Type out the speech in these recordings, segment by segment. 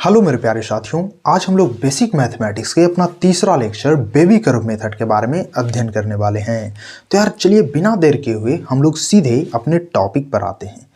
Hello मेरे प्यारे साथियों, आज हम लोग बेसिक मैथमेटिक्स के अपना तीसरा लेक्चर बेबी कर्व मेथड के बारे में अध्ययन करने वाले हैं। तो यार चलिए बिना देर किए हुए हम लोग सीधे अपने टॉपिक पर आते हैं।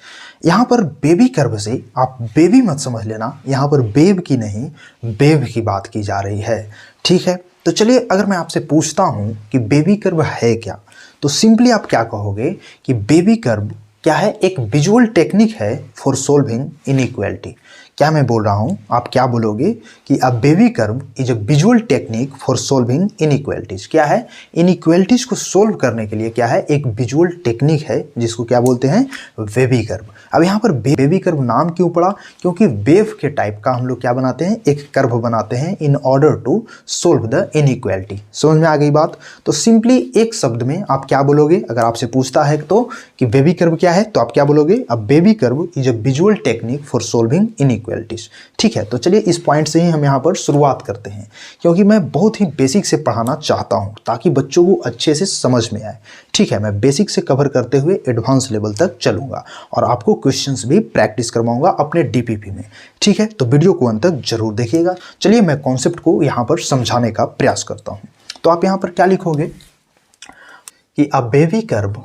यहाँ पर बेबी कर्व से आप बेबी मत समझ लेना, यहाँ पर बेब की नहीं बेब की बात की जा रही है। ठीक है, तो चलिए अगर मैं आपसे पूछता हूँ कि बेबी कर्व है क्या, तो सिंपली आप क्या कहोगे कि बेबी कर्व क्या है? एक विजुअल टेक्निक है फॉर सोल्विंग इनइक्वालिटी। क्या मैं बोल रहा हूँ, आप क्या बोलोगे कि a baby curve is a visual technique for solving inequalities. क्या है? इनइक्वालिटीज को सोल्व करने के लिए क्या है? एक विजुअल टेक्निक है जिसको क्या बोलते हैं? Baby curve. अब यहाँ पर बेबी कर्व नाम क्यों पड़ा? क्योंकि वेव के टाइप का हम लोग क्या बनाते हैं? एक कर्व बनाते हैं in order to solve the inequality. समझ में आ गई बात? तो सिंपली एक शब्द में आप क्या बोलोगे अगर आपसे पूछता है तो कि बेबी कर्व क्या है, तो आप क्या बोलोगे? A baby curve is a visual technique for solving inequalities. ठीक है, तो चलिए इस पॉइंट से ही हम यहाँ पर शुरुआत करते हैं, क्योंकि मैं बहुत ही बेसिक से पढ़ाना चाहता हूँ ताकि बच्चों को अच्छे से समझ में आए। ठीक है, मैं बेसिक से कवर करते हुए एडवांस लेवल तक चलूंगा और आपको क्वेश्चंस भी प्रैक्टिस करवाऊंगा अपने डीपीपी में। ठीक है, तो वीडियो को अंत तक जरूर देखिएगा। चलिए मैं कॉन्सेप्ट को यहाँ पर समझाने का प्रयास करता हूँ। तो आप यहाँ पर क्या लिखोगे कि a baby curve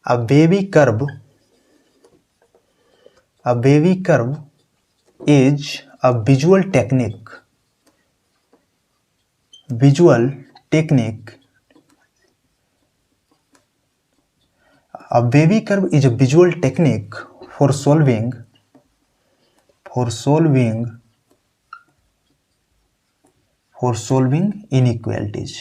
A baby curve is a visual technique A baby curve is a visual technique for solving inequalities।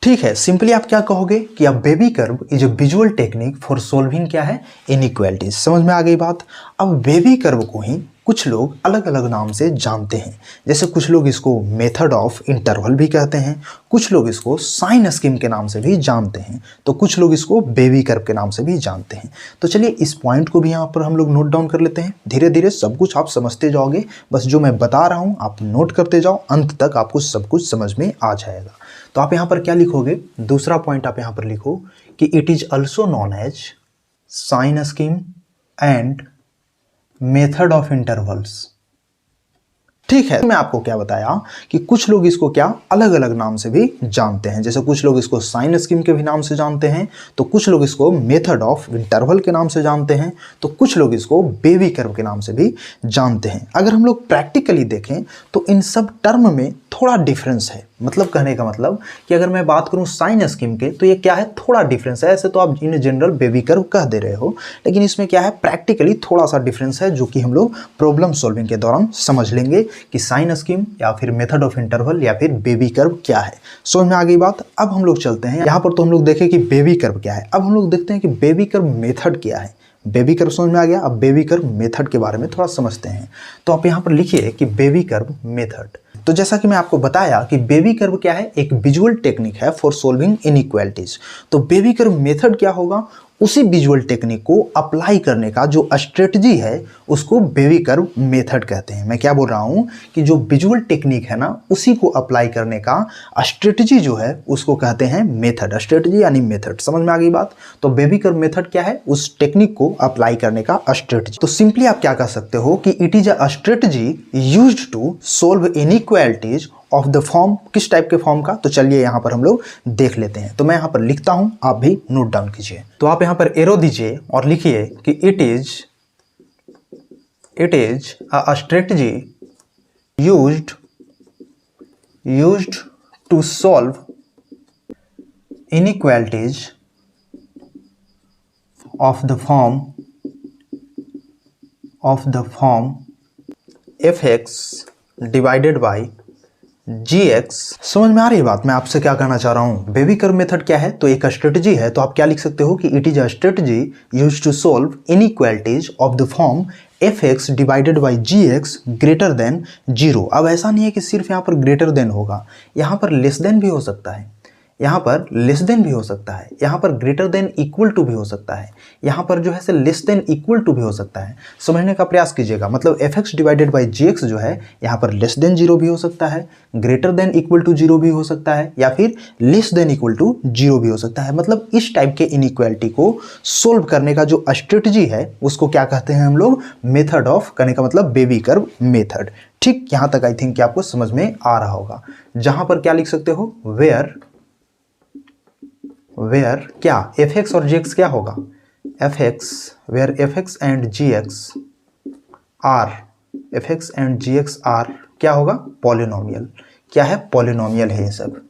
ठीक है, सिंपली आप क्या कहोगे कि अब baby curve is a visual technique for solving क्या है? इनइक्वालिटीज। समझ में आ गई बात? अब बेबी कर्व को ही कुछ लोग अलग अलग नाम से जानते हैं। जैसे कुछ लोग इसको मेथड ऑफ इंटरवल भी कहते हैं, कुछ लोग इसको साइन स्कीम के नाम से भी जानते हैं, तो कुछ लोग इसको बेबी कर्व के नाम से भी जानते हैं। तो चलिए इस पॉइंट को भी यहाँ पर हम लोग नोट डाउन कर लेते हैं। धीरे धीरे सब कुछ आप समझते जाओगे, बस जो मैं बता रहा हूँ आप नोट करते जाओ, अंत तक आपको सब कुछ समझ में आ जाएगा। तो आप यहाँ पर क्या लिखोगे? दूसरा पॉइंट आप यहाँ पर लिखो कि it is also known as sign scheme and method of intervals. ठीक है, मैं आपको क्या बताया कि कुछ लोग इसको क्या अलग अलग नाम से भी जानते हैं। जैसे कुछ लोग इसको साइन स्कीम के भी नाम से जानते हैं, तो कुछ लोग इसको मेथड ऑफ इंटरवल के नाम से जानते हैं, तो कुछ लोग इसको बेबी कर्व के नाम से भी जानते हैं। अगर हम लोग प्रैक्टिकली देखें तो इन सब टर्म में थोड़ा डिफरेंस है। मतलब कहने का मतलब कि अगर मैं बात करूं साइन स्कीम के, तो ये क्या है? थोड़ा डिफरेंस है। ऐसे तो आप इन जनरल बेबी कर्व कह दे रहे हो, लेकिन इसमें क्या है? प्रैक्टिकली थोड़ा सा डिफरेंस है, जो कि हम लोग प्रॉब्लम सॉल्विंग के दौरान समझ लेंगे कि साइन स्कीम या फिर मेथड ऑफ इंटरवल या फिर बेबी कर्व क्या है। समझ में आ गई बात? अब हम लोग चलते हैं यहाँ पर, तो हम लोग देखें कि बेबी कर्व क्या है। अब हम लोग देखते हैं कि बेबी कर्व मेथड क्या है। बेबी कर्व समझ में आ गया, अब बेबी कर्व मेथड के बारे में थोड़ा समझते हैं। तो आप यहाँ पर लिखिए कि बेबी कर्व मेथड। तो जैसा कि मैं आपको बताया कि बेबी कर्व क्या है? एक विजुअल टेक्निक है फॉर सोल्विंग इनइक्वालिटीज। तो बेबी कर्व मेथड क्या होगा? उसी विजुअल टेक्निक को अप्लाई करने का जो स्ट्रेटजी है उसको बेबी कर्व मेथड कहते हैं। मैं क्या बोल रहा हूँ कि जो विजुअल टेक्निक है ना, उसी को अप्लाई करने का स्ट्रेटजी जो है उसको कहते हैं मेथड। स्ट्रेटजी यानी मेथड। समझ में आ गई बात? तो बेबी कर्व मेथड क्या है? उस टेक्निक को अप्लाई करने का स्ट्रेटजी। तो सिंपली आप क्या कह सकते हो कि it is a strategy used to solve inequalities of the form. किस टाइप के फॉर्म का? तो चलिए यहाँ पर हम लोग देख लेते हैं। तो मैं यहाँ पर लिखता हूँ, आप भी नोट डाउन कीजिए। तो आप यहाँ पर एरो दीजिए और लिखिए कि it is a strategy used to solve inequalities of the form fx divided by gx। समझ में आ रही है बात? मैं आपसे क्या कहना चाह रहा हूं। बेबी कर्व मेथड क्या है? तो एक स्ट्रेटजी है। तो आप क्या लिख सकते हो कि it is a strategy used to solve inequalities of the form fx divided by gx greater than 0। अब ऐसा नहीं है कि सिर्फ यहाँ पर ग्रेटर देन होगा, यहाँ पर लेस देन भी हो सकता है। यहाँ पर लेस देन भी हो सकता है, यहाँ पर ग्रेटर देन इक्वल टू भी हो सकता है, यहाँ पर जो है से लेस देन इक्वल टू भी हो सकता है। समझने का प्रयास कीजिएगा, मतलब fx डिवाइडेड बाई gx जो है यहाँ पर लेस देन जीरो भी हो सकता है, greater than equal to zero भी हो सकता है, या फिर less than equal to zero भी हो सकता है। मतलब इस टाइप के इनइक्वालिटी को सोल्व करने का जो स्ट्रेटजी है उसको क्या कहते हैं हम लोग, मेथड ऑफ, कहने का मतलब बेबी कर्व मेथड। ठीक, यहां तक आई थिंक कि आपको समझ में आ रहा होगा। जहां पर क्या लिख सकते हो, वेयर क्या fx और gx क्या होगा, fx where fx and gx are, fx and gx are क्या होगा, पॉलिनोमियल। क्या है, पॉलिनोमियल है ये सब।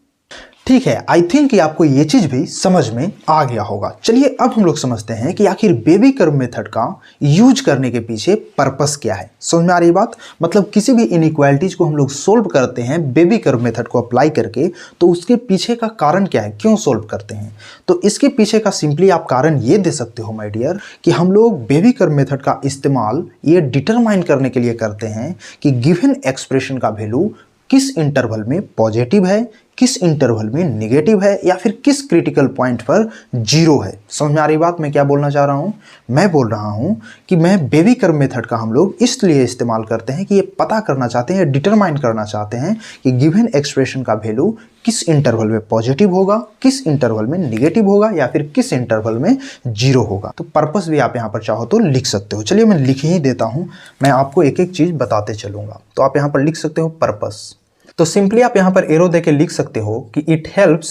ठीक है, आई थिंक कि आपको ये चीज भी समझ में आ गया होगा। चलिए अब हम लोग समझते हैं कि आखिर बेबी कर्व मेथड का यूज करने के पीछे पर्पस क्या है। समझ में आ रही बात, मतलब किसी भी इनइक्वालिटीज को हम लोग सोल्व करते हैं बेबी कर्व मेथड को अप्लाई करके, तो उसके पीछे का कारण क्या है, क्यों सोल्व करते हैं। तो इसके पीछे का सिंपली आप कारण ये दे सकते हो माय डियर, कि हम लोग बेबी कर्व मेथड का इस्तेमाल ये डिटरमाइन करने के लिए करते हैं कि गिवन एक्सप्रेशन का वैल्यू किस इंटरवल में पॉजिटिव है, किस इंटरवल में नेगेटिव है, या फिर किस क्रिटिकल पॉइंट पर जीरो है। समझ में आ रही बात, मैं क्या बोलना चाह रहा हूं, मैं बोल रहा हूं कि मैं बेबी कर्व मेथड का हम लोग इसलिए इस्तेमाल करते हैं कि ये पता करना चाहते हैं, डिटरमाइन करना चाहते हैं कि गिवन एक्सप्रेशन का वैल्यू किस इंटरवल में पॉजिटिव होगा, किस इंटरवल में नेगेटिव होगा, या फिर किस इंटरवल में जीरो होगा। तो पर्पस भी आप यहाँ पर चाहो तो लिख सकते हो। चलिए मैं लिख ही देता हूँ, मैं आपको एक एक चीज बताते चलूंगा। तो आप यहाँ पर लिख सकते हो पर्पस। तो सिंपली आप यहां पर एरो देके लिख सकते हो कि it helps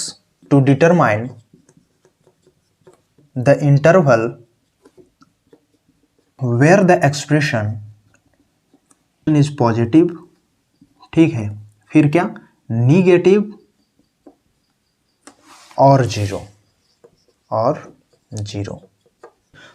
to determine the interval where the expression is positive, ठीक है, फिर क्या, निगेटिव और जीरो,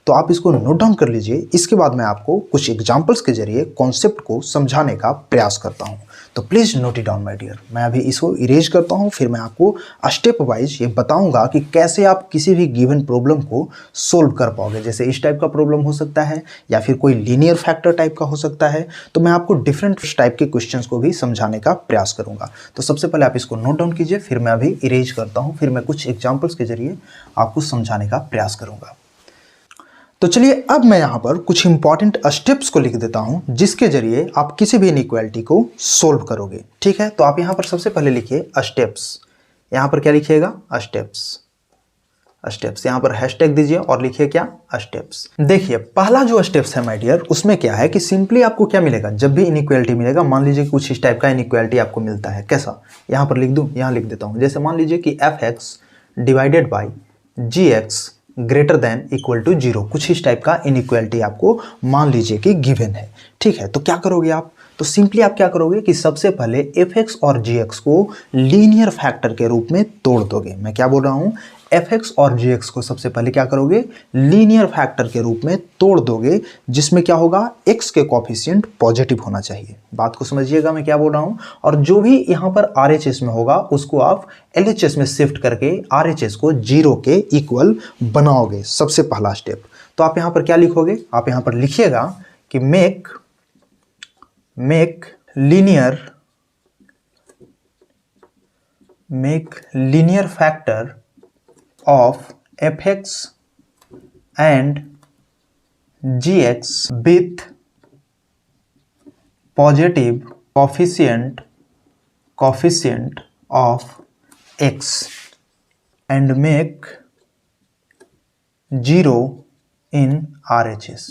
तो आप इसको नोट डाउन कर लीजिए। इसके बाद मैं आपको कुछ एग्जांपल्स के जरिए कॉन्सेप्ट को समझाने का प्रयास करता हूं। तो please note it down my dear. मैं अभी इसको इरेज करता हूं, फिर मैं आपको स्टेप वाइज ये बताऊंगा कि कैसे आप किसी भी गिवन प्रॉब्लम को सोल्व कर पाओगे। जैसे इस टाइप का प्रॉब्लम हो सकता है, या फिर कोई लीनियर फैक्टर टाइप का हो सकता है। तो मैं आपको डिफरेंट टाइप के क्वेश्चंस को भी समझाने का प्रयास करूंगा। तो सबसे पहले आप इसको नोट डाउन कीजिए, फिर मैं अभी इरेज करता हूँ, फिर मैं कुछ एग्जाम्पल्स के जरिए आपको समझाने का प्रयास करूंगा। तो चलिए अब मैं यहाँ पर कुछ इंपॉर्टेंट स्टेप्स को लिख देता हूँ, जिसके जरिए आप किसी भी इनइक्वालिटी को सोल्व करोगे। ठीक है, तो आप यहाँ पर सबसे पहले लिखिए स्टेप्स। यहाँ पर क्या लिखिएगा, स्टेप्स, यहाँ पर हैशटैग दीजिए और लिखिए क्या, स्टेप्स। देखिए पहला जो स्टेप्स है माय डियर, उसमें क्या है कि सिंपली आपको क्या मिलेगा, जब भी इनइक्वालिटी मिलेगा, मान लीजिए कुछ इस टाइप का इनइक्वालिटी आपको मिलता है, कैसा, यहाँ पर लिख दूँ, यहाँ लिख देता हूँ। जैसे मान लीजिए कि fx divided by gx greater than equal to zero, कुछ इस टाइप का इनइक्वालिटी आपको मान लीजिए कि गिवन है। ठीक है, तो क्या करोगे आप, तो सिंपली आप क्या करोगे कि सबसे पहले fx और gx को लीनियर फैक्टर के रूप में तोड़ दोगे। मैं क्या बोल रहा हूं, fx और gx को सबसे पहले क्या करोगे, लीनियर फैक्टर के रूप में तोड़ दोगे, जिसमें क्या होगा, x के कोएफिशिएंट पॉजिटिव होना चाहिए। बात को समझिएगा मैं क्या बोल रहा हूं। और जो भी यहां पर RHS में होगा उसको आप LHS में शिफ्ट करके RHS को जीरो के इक्वल बनाओगे, सबसे पहला स्टेप। तो आप यहां पर क्या लिखोगे, आप यहां पर लिखिएगा कि make linear factor of fx and gx with positive coefficient of x and make 0 in RHS।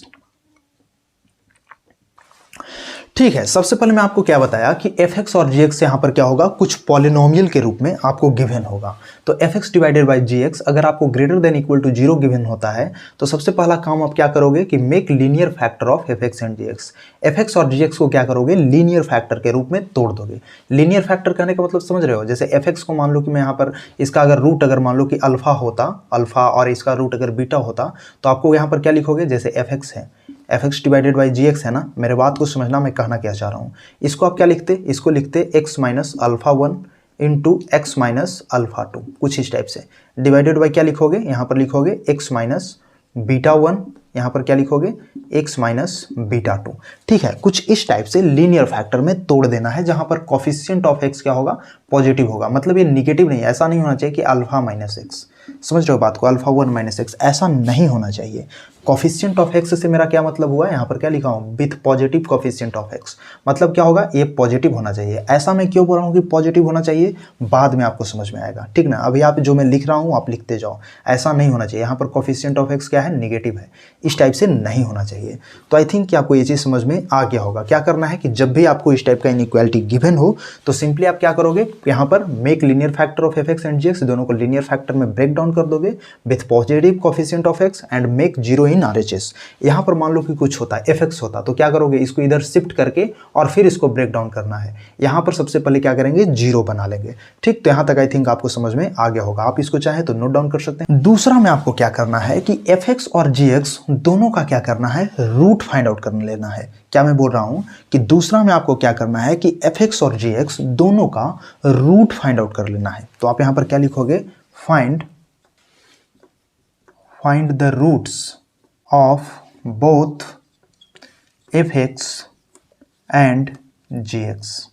ठीक है, सबसे पहले मैं आपको क्या बताया कि fx और gx यहाँ पर क्या होगा, कुछ पॉलिनोमियल के रूप में आपको गिवन होगा। तो fx डिवाइडेड बाई gx अगर आपको greater than equal to zero given होता है, तो सबसे पहला काम आप क्या करोगे कि make linear factor of fx and gx। fx और gx को क्या करोगे, लीनियर फैक्टर के रूप में तोड़ दोगे। लीनियर फैक्टर कहने का मतलब समझ रहे हो, जैसे fx को मान लो कि मैं यहाँ पर इसका अगर रूट अगर मान लो कि अल्फा होता, अल्फा और इसका रूट अगर बीटा होता, तो आपको यहाँ पर क्या लिखोगे, जैसे fx है, fx डिवाइडेड बाई gx है ना, मेरे बात को समझना मैं कहना क्या चाह रहा हूँ। इसको आप क्या लिखते, इसको लिखते x minus alpha 1 into X minus alpha 2, कुछ इस टाइप से। डिवाइडेड बाई क्या लिखोगे, यहाँ पर लिखोगे x माइनस बीटा 1, यहाँ पर क्या लिखोगे, x माइनस बीटा 2। ठीक है, कुछ इस टाइप से लीनियर फैक्टर में तोड़ देना है जहां पर कोफिशिएंट ऑफ x क्या होगा, पॉजिटिव होगा। मतलब ये निगेटिव नहीं है, ऐसा नहीं होना चाहिए कि अल्फा माइनस एक्स, समझ रहे हो बात को, अल्फा 1 माइनस एक्स, ऐसा नहीं होना चाहिए। कोफिशिएंट ऑफ एक्स से मेरा क्या मतलब हुआ, यहाँ पर क्या लिखा हूँ, with positive coefficient of x, मतलब क्या होगा, ये पॉजिटिव होना चाहिए। ऐसा मैं क्यों बोल रहा हूँ कि पॉजिटिव होना चाहिए, बाद में आपको समझ में आएगा, ठीक ना। अभी आप जो मैं लिख रहा हूँ आप लिखते जाओ, ऐसा नहीं होना चाहिए। यहाँ पर कोफिशिएंट ऑफ एक्स क्या है, निगेटिव है, इस टाइप से नहीं होना चाहिए। तो आई थिंक कि आपको ये चीज़ समझ में आ गया होगा। क्या करना है कि जब भी आपको इस टाइप का इनइक्वालिटी गिवन हो तो सिंपली आप क्या करोगे, यहाँ पर make linear factor of F X and G X, दोनों को लीनियर फैक्टर में ब्रेक डाउन कर दोगे with positive coefficient of X and make zero in RHS. यहाँ पर मान लो कि कुछ होता है एफ एक्स होता, तो क्या करोगे, इसको इधर शिफ्ट करके और फिर इसको ब्रेक डाउन करना है। यहाँ पर सबसे पहले क्या करेंगे, जीरो बना लेंगे। ठीक, तो यहाँ तक आई थिंक आपको समझ में आ गया होगा। आप इसको चाहे तो नोट डाउन कर सकते हैं। दूसरा में आपको क्या करना है कि एफ एक्स और जी एक्स दोनों का क्या करना है, रूट फाइंड आउट कर लेना है। क्या मैं बोल रहा हूं कि दूसरा में आपको क्या करना है कि एफ एक्स और जी एक्स दोनों का रूट फाइंड आउट कर लेना है। तो आप यहां पर क्या लिखोगे, find the roots of both F X and G X.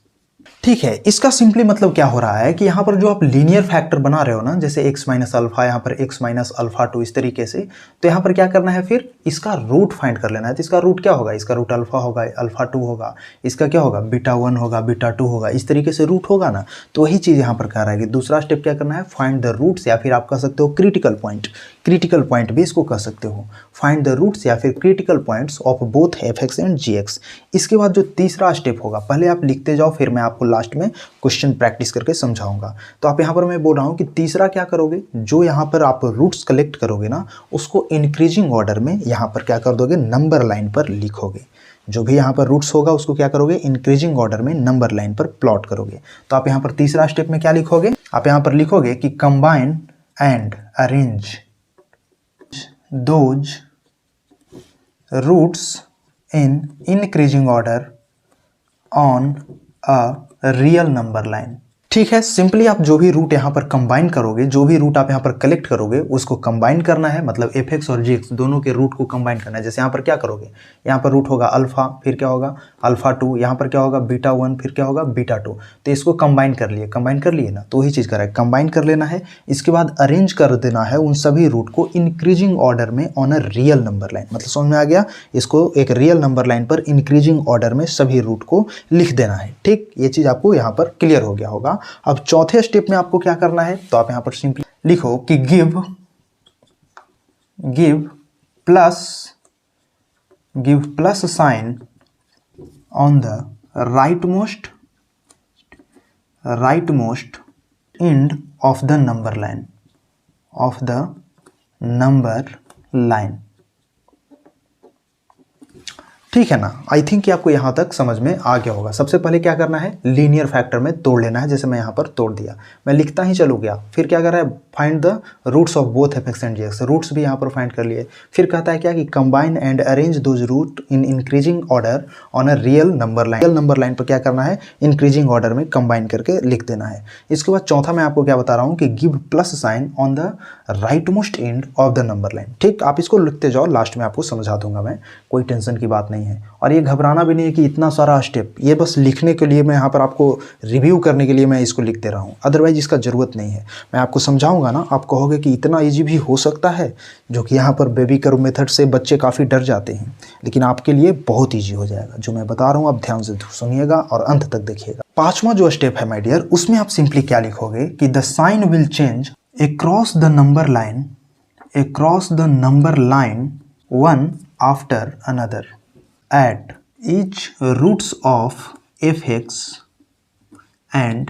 ठीक है, इसका सिंपली मतलब क्या हो रहा है कि यहाँ पर जो आप लीनियर फैक्टर बना रहे हो ना, जैसे x माइनस अल्फा, यहाँ पर x माइनस अल्फा 2, इस तरीके से, तो यहाँ पर क्या करना है, फिर इसका रूट फाइंड कर लेना है। तो इसका रूट क्या होगा, इसका रूट अल्फा होगा, अल्फा 2 होगा, इसका क्या होगा, बीटा 1 होगा, बीटा 2 होगा, इस तरीके से रूट होगा ना। तो वही चीज़ यहाँ पर कह रहा है कि दूसरा स्टेप क्या करना है, फाइंड द रूट्स, या फिर आप कह सकते हो क्रिटिकल पॉइंट भी इसको कह सकते हो, फाइंड द रूट्स या फिर critical points of both F X and G X. इसके बाद जो तीसरा स्टेप होगा, पहले आप लिखते जाओ, फिर मैं आपको लास्ट में क्वेश्चन प्रैक्टिस करके समझाऊंगा। तो आप यहाँ पर मैं बोल रहा हूँ कि तीसरा क्या करोगे, जो यहाँ पर आप रूट्स कलेक्ट करोगे ना, उसको इंक्रीजिंग ऑर्डर में यहाँ पर क्या कर दोगे, नंबर लाइन पर लिखोगे। जो भी यहाँ पर रूट्स होगा उसको क्या करोगे, इंक्रीजिंग ऑर्डर में नंबर लाइन पर प्लॉट करोगे। तो आप यहाँ पर तीसरा स्टेप में क्या लिखोगे, आप यहाँ पर लिखोगे कि combine and arrange those roots in increasing order on a real number line. ठीक है, सिंपली आप जो भी रूट यहाँ पर कंबाइन करोगे, जो भी रूट आप यहाँ पर कलेक्ट करोगे उसको कंबाइन करना है। मतलब एफ एक्स और जी एक्स दोनों के रूट को कंबाइन करना है। जैसे यहाँ पर क्या करोगे, यहाँ पर रूट होगा अल्फा, फिर क्या होगा अल्फा 2, यहाँ पर क्या होगा बीटा 1, फिर क्या होगा बीटा 2। तो इसको कंबाइन कर लिए ना, तो वही चीज़ करें, कंबाइन कर लेना है। इसके बाद अरेंज कर देना है उन सभी रूट को इंक्रीजिंग ऑर्डर में on a real number line. मतलब समझ में आ गया, इसको एक रियल नंबर लाइन पर इंक्रीजिंग ऑर्डर में सभी रूट को लिख देना है। ठीक, ये चीज़ आपको यहाँ पर क्लियर हो गया होगा। अब चौथे स्टेप में आपको क्या करना है, तो आप यहां पर सिंपली लिखो कि give plus sign on the rightmost end of the number line. ठीक है ना, आई थिंक कि आपको यहाँ तक समझ में आ गया होगा। सबसे पहले क्या करना है, लीनियर फैक्टर में तोड़ लेना है। जैसे मैं यहाँ पर तोड़ दिया, मैं लिखता ही चलू गया। फिर क्या कर रहा है, find the roots of both F X and G X, roots भी यहाँ पर फाइंड कर लिए। फिर कहता है क्या कि combine and arrange those root in increasing order on a real number line. Real number line पर क्या करना है, इंक्रीजिंग ऑर्डर में कंबाइन करके लिख देना है। इसके बाद चौथा मैं आपको क्या बता रहा हूँ कि give plus sign on the right most and of the number line. ठीक, आप इसको लिखते जाओ, लास्ट में आपको समझा दूंगा मैं, कोई टेंशन की बात नहीं है। और ये घबराना भी नहीं है कि इतना सारा स्टेप, ये बस लिखने के लिए, मैं यहाँ पर आपको रिव्यू करने के लिए मैं इसको लिख दे रहा हूँ, अदरवाइज इसका ज़रूरत नहीं है। मैं आपको समझाऊंगा ना, आप कहोगे कि इतना इजी भी हो सकता है, जो कि यहाँ पर बेबी कर्व मेथड से बच्चे काफ़ी डर जाते हैं, लेकिन आपके लिए बहुत ईजी हो जाएगा। जो मैं बता रहा हूँ आप ध्यान से सुनिएगा और अंत तक देखिएगा। पांचवा जो स्टेप है माय डियर, उसमें आप सिंपली क्या लिखोगे कि the sign will change across the number line one after another at each roots of fx and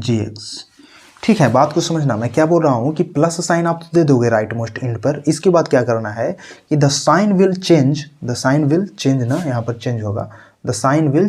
gx। ठीक है, बात को समझना, मैं क्या बोल रहा हूँ कि प्लस साइन आप दे दोगे राइट मोस्ट एंड पर। इसके बाद क्या करना है कि द साइन विल चेंज ना, यहाँ पर चेंज होगा, the sign will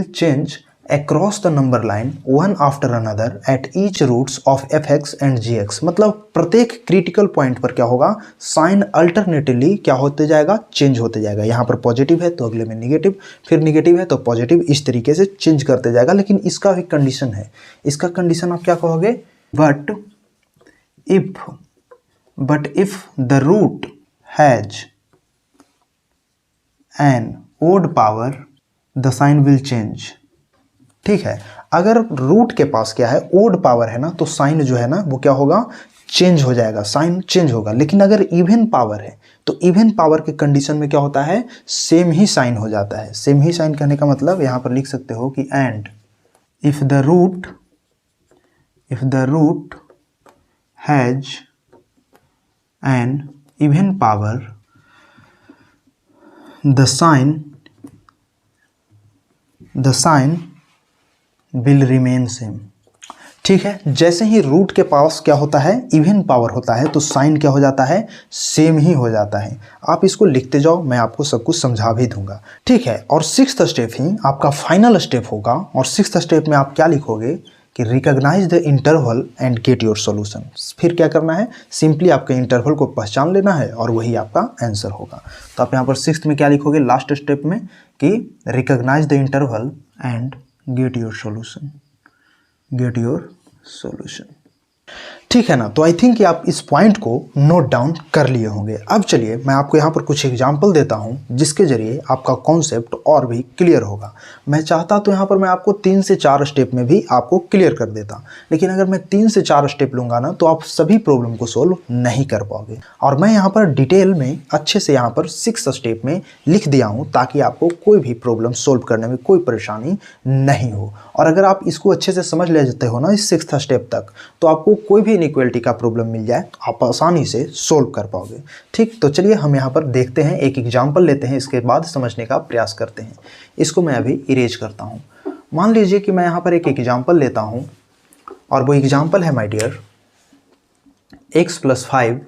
change across the number line one after another at each roots of fx and gx। मतलब प्रत्येक क्रिटिकल पॉइंट पर क्या होगा, साइन अल्टरनेटिवली क्या होते जाएगा, चेंज होते जाएगा। यहाँ पर पॉजिटिव है तो अगले में निगेटिव, फिर निगेटिव है तो पॉजिटिव, इस तरीके से चेंज करते जाएगा। लेकिन इसका भी कंडीशन है, इसका कंडीशन आप क्या कहोगे, but if the root has an odd power the sign will change. ठीक है, अगर रूट के पास क्या है, ओड पावर है ना, तो साइन जो है ना वो क्या होगा, चेंज हो जाएगा, साइन चेंज होगा। लेकिन अगर इवन पावर है तो इवन पावर के कंडीशन में क्या होता है, सेम ही साइन हो जाता है। सेम ही साइन कहने का मतलब यहां पर लिख सकते हो कि and if the root has an even power the sign will remain same. ठीक है, जैसे ही रूट के पास क्या होता है, इवन पावर होता है, तो साइन क्या हो जाता है, सेम ही हो जाता है। आप इसको लिखते जाओ, मैं आपको सब कुछ समझा भी दूंगा। ठीक है, और सिक्स्थ स्टेप ही आपका फाइनल स्टेप होगा। और सिक्स्थ स्टेप में आप क्या लिखोगे कि recognise the interval and get your solution. फिर क्या करना है, सिंपली आपके इंटरवल को पहचान लेना है और वही आपका आंसर होगा। तो आप यहाँ पर सिक्स्थ में क्या लिखोगे, लास्ट स्टेप में, कि recognise the interval and get your solution. ठीक है ना। तो आई थिंक कि आप इस पॉइंट को नोट डाउन कर लिए होंगे। अब चलिए मैं आपको यहाँ पर कुछ एग्जाम्पल देता हूँ जिसके जरिए आपका कॉन्सेप्ट और भी क्लियर होगा। मैं चाहता तो यहाँ पर मैं आपको 3 से 4 स्टेप में भी आपको क्लियर कर देता, लेकिन अगर मैं 3 से 4 स्टेप लूँगा ना तो आप सभी प्रॉब्लम को सोल्व नहीं कर पाओगे। और मैं यहाँ पर डिटेल में अच्छे से यहाँ पर 6 स्टेप में लिख दिया हूँ ताकि आपको कोई भी प्रॉब्लम सोल्व करने में कोई परेशानी नहीं हो। और अगर आप इसको अच्छे से समझ ले जाते हो ना इस 6th स्टेप तक, तो आपको कोई भी इनइक्वालिटी का प्रॉब्लम मिल जाए आप आसानी से सोल्व कर पाओगे। ठीक, तो चलिए हम यहाँ पर देखते हैं, एक एग्जाम्पल लेते हैं, इसके बाद समझने का प्रयास करते हैं। इसको मैं अभी इरेज करता हूँ। मान लीजिए कि मैं यहाँ पर एक एग्जाम्पल लेता हूँ और वो एग्जाम्पल है my dear x + 5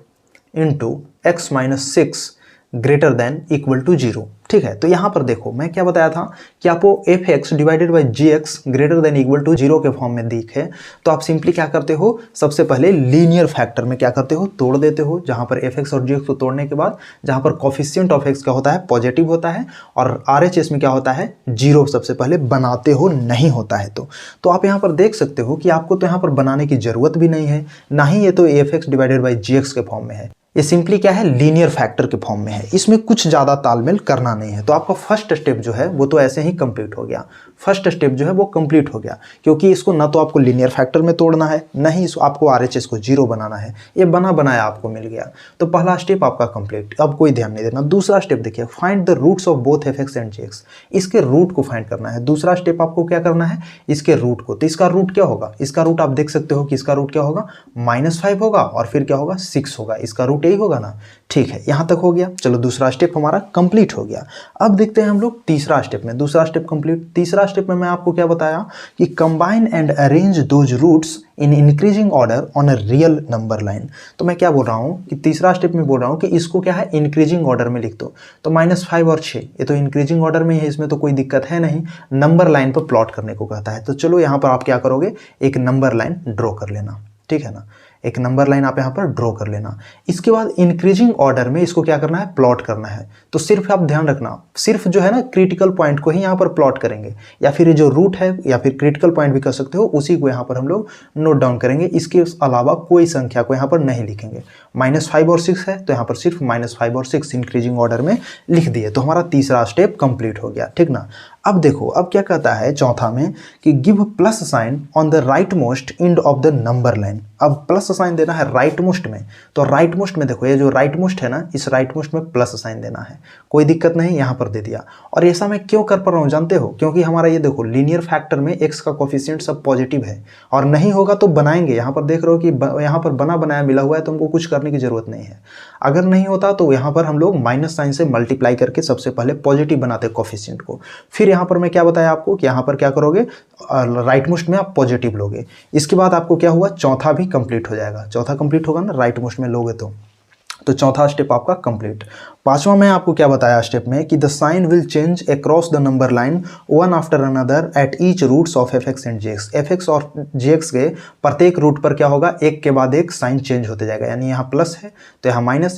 × x - 6 greater than equal to 0। ठीक है, तो यहाँ पर देखो मैं क्या बताया था कि आपको fx / gx greater than equal to 0 के फॉर्म में दिखे, तो आप सिंपली क्या करते हो, सबसे पहले लीनियर फैक्टर में क्या करते हो, तोड़ देते हो। जहाँ पर fx और gx को तोड़ने के बाद जहाँ पर कोफिशिएंट ऑफ x क्या होता है, पॉजिटिव होता है, और RHS में क्या होता है, 0 सबसे पहले बनाते हो, नहीं होता है। तो आप यहाँ पर देख सकते हो कि आपको तो यहाँ पर बनाने की ज़रूरत भी नहीं है, ना ही ये तो fx / gx के फॉर्म में है। ये सिंपली क्या है, लीनियर फैक्टर के फॉर्म में है। इसमें कुछ ज़्यादा तालमेल करना नहीं है। तो आपका फर्स्ट स्टेप जो है वो तो ऐसे ही कंप्लीट हो गया। फर्स्ट स्टेप जो है वो कंप्लीट हो गया, क्योंकि इसको ना तो आपको लीनियर फैक्टर में तोड़ना है, ना ही आपको RHS को 0 बनाना है। ये बना बनाया आपको मिल गया। तो पहला स्टेप आपका कंप्लीट। अब कोई ध्यान नहीं देना। दूसरा स्टेप देखिए, find the roots of both fx and gx। इसके रूट को फाइंड करना है। दूसरा स्टेप आपको क्या करना है, इसके रूट को। तो इसका रूट क्या होगा, इसका रूट आप देख सकते हो कि इसका रूट क्या होगा, -5 होगा, और फिर क्या होगा, 6 होगा। इसका रूट यही होगा ना। ठीक है, यहां तक हो गया। चलो दूसरा स्टेप हमारा कंप्लीट हो गया। अब देखते हैं हम लोग तीसरा स्टेप में। दूसरा स्टेप कंप्लीट। तीसरा स्टेप में मैं आपको क्या बताया कि combine and arrange those roots in increasing order on a real number line. तो मैं क्या बोल रहा हूँ कि तीसरा स्टेप में बोल रहा हूँ कि इसको क्या है, इंक्रीजिंग ऑर्डर में लिख दो। तो -5 और 6 ये तो इंक्रीजिंग ऑर्डर में है, इसमें तो कोई दिक्कत है नहीं। नंबर लाइन पर प्लॉट करने को कहता है। तो चलो यहाँ पर आप क्या करोगे, एक नंबर लाइन ड्रॉ कर लेना। ठीक है ना, एक नंबर लाइन आप यहाँ पर ड्रॉ कर लेना। इसके बाद इंक्रीजिंग ऑर्डर में इसको क्या करना है, प्लॉट करना है। तो सिर्फ आप ध्यान रखना, सिर्फ जो है ना क्रिटिकल पॉइंट को ही यहाँ पर प्लॉट करेंगे, या फिर जो रूट है या फिर क्रिटिकल पॉइंट भी कर सकते हो, उसी को यहाँ पर हम लोग नोट डाउन करेंगे। इसके अलावा कोई संख्या को यहाँ पर नहीं लिखेंगे। -5 और 6 है तो यहाँ पर सिर्फ -5 और 6 इंक्रीजिंग ऑर्डर में लिख दिए। तो हमारा तीसरा स्टेप कंप्लीट हो गया। ठीक ना। अब देखो अब क्या कहता है चौथा में कि give plus sign on the right most and of the number line. अब प्लस साइन देना है राइट मोस्ट में। तो राइट मोस्ट में देखो, ये जो राइट मोस्ट है ना, इस राइट मोस्ट में प्लस साइन देना है। कोई दिक्कत नहीं, यहाँ पर दे दिया। और ऐसा मैं क्यों कर पा रहा हूँ जानते हो, क्योंकि हमारा ये देखो लीनियर फैक्टर में x का कोफिशिएंट सब पॉजिटिव है, और नहीं होगा तो बनाएंगे। यहाँ पर देख रहे हो कि यहाँ पर बना बनाया मिला हुआ है, तो हमको कुछ करने की जरूरत नहीं है। अगर नहीं होता तो यहाँ पर हम लोग माइनस साइन से मल्टीप्लाई करके सबसे पहले पॉजिटिव बनाते कोफिशिएंट को। फिर यहाँ पर मैं क्या बताया आपको कि यहाँ पर क्या करोगे, राइट मोस्ट में आप पॉजिटिव लोगे। इसके बाद आपको क्या हुआ, चौथा भी कंप्लीट हो जाएगा। चौथा कंप्लीट होगा ना, राइट मोस्ट में लोगे तो चौथा स्टेप आपका कंप्लीट। पांचवा में आपको क्या बताया स्टेप में कि the sign will change across the number line one after another at each roots of fx and gx। fx और gx के प्रत्येक रूट पर क्या होगा, एक के बाद एक साइन चेंज होते जाएगा। यानी यहाँ प्लस है तो यहाँ माइनस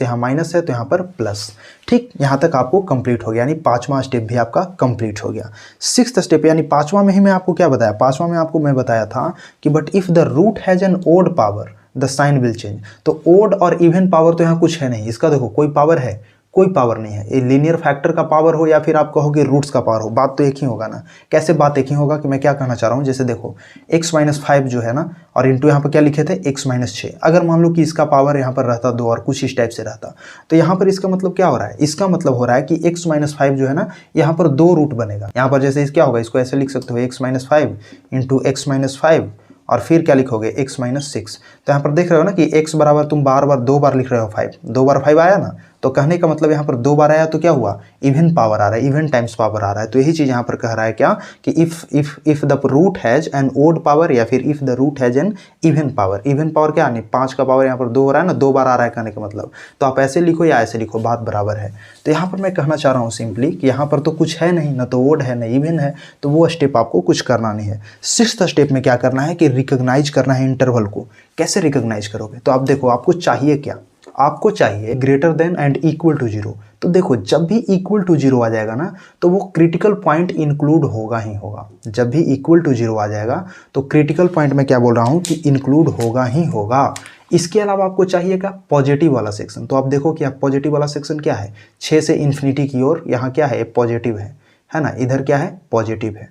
है तो यहाँ पर प्लस। ठीक, यहाँ तक आपको कंप्लीट हो गया, यानी पांचवा स्टेप भी आपका कंप्लीट हो गया। सिक्स्थ स्टेप यानी पांचवा में ही मैं आपको क्या बताया, पांचवा में आपको मैं बताया था कि but if the root has an odd power the sign will change. तो ओड और इवन पावर तो यहाँ कुछ है नहीं, इसका देखो कोई पावर है, कोई पावर नहीं है। ये लीनियर फैक्टर का पावर हो या फिर आप कहोगे रूट्स का पावर हो, बात तो एक ही होगा ना। कैसे बात एक ही होगा कि मैं क्या कहना चाह रहा हूँ, जैसे देखो x-5 जो है ना, और इंटू यहाँ पर क्या लिखे थे x-6। अगर मान लो कि इसका पावर यहाँ पर रहता 2 और कुछ इस टाइप से रहता, तो यहाँ पर इसका मतलब क्या हो रहा है, इसका मतलब हो रहा है कि x-5 जो है ना, यहाँ पर 2 रूट बनेगा। यहाँ पर जैसे क्या होगा, इसको ऐसे लिख सकते हो x-5 इंटू x-5 और फिर क्या लिखोगे x-6। तो यहाँ पर देख रहे हो ना कि x बराबर तुम बार बार 2 बार लिख रहे हो 5, 2 बार 5 आया ना, तो कहने का मतलब यहाँ पर 2 बार आया तो क्या हुआ, इवन पावर आ रहा है, इवन टाइम्स पावर आ रहा है। तो यही चीज़ यहाँ पर कह रहा है क्या कि if the root has an odd power या फिर if the root has an even power. Even power क्या है, 5 का पावर यहाँ पर 2 हो रहा है ना, 2 बार आ रहा है कहने का मतलब। तो आप ऐसे लिखो या ऐसे लिखो, बात बराबर है। तो यहाँ पर मैं कहना चाह रहा हूँ सिंपली कि यहाँ पर तो कुछ है नहीं, ना तो ओड है ना इवन है, तो वो स्टेप आपको कुछ करना नहीं है। 6th स्टेप में क्या करना है कि रिकॉग्नाइज करना है इंटरवल को। कैसे रिकॉग्नाइज करोगे, तो आप देखो आपको चाहिए क्या, आपको चाहिए greater than and equal to 0। तो देखो जब भी इक्वल टू 0 आ जाएगा ना, तो वो क्रिटिकल पॉइंट इंक्लूड होगा ही होगा। जब भी इक्वल टू 0 आ जाएगा तो क्रिटिकल पॉइंट में क्या बोल रहा हूँ कि इंक्लूड होगा ही होगा। इसके अलावा आपको चाहिए क्या, पॉजिटिव वाला सेक्शन। तो आप देखो कि आप पॉजिटिव वाला सेक्शन क्या है, 6 से इन्फिनिटी की ओर, यहाँ क्या है पॉजिटिव है ना, इधर क्या है पॉजिटिव है,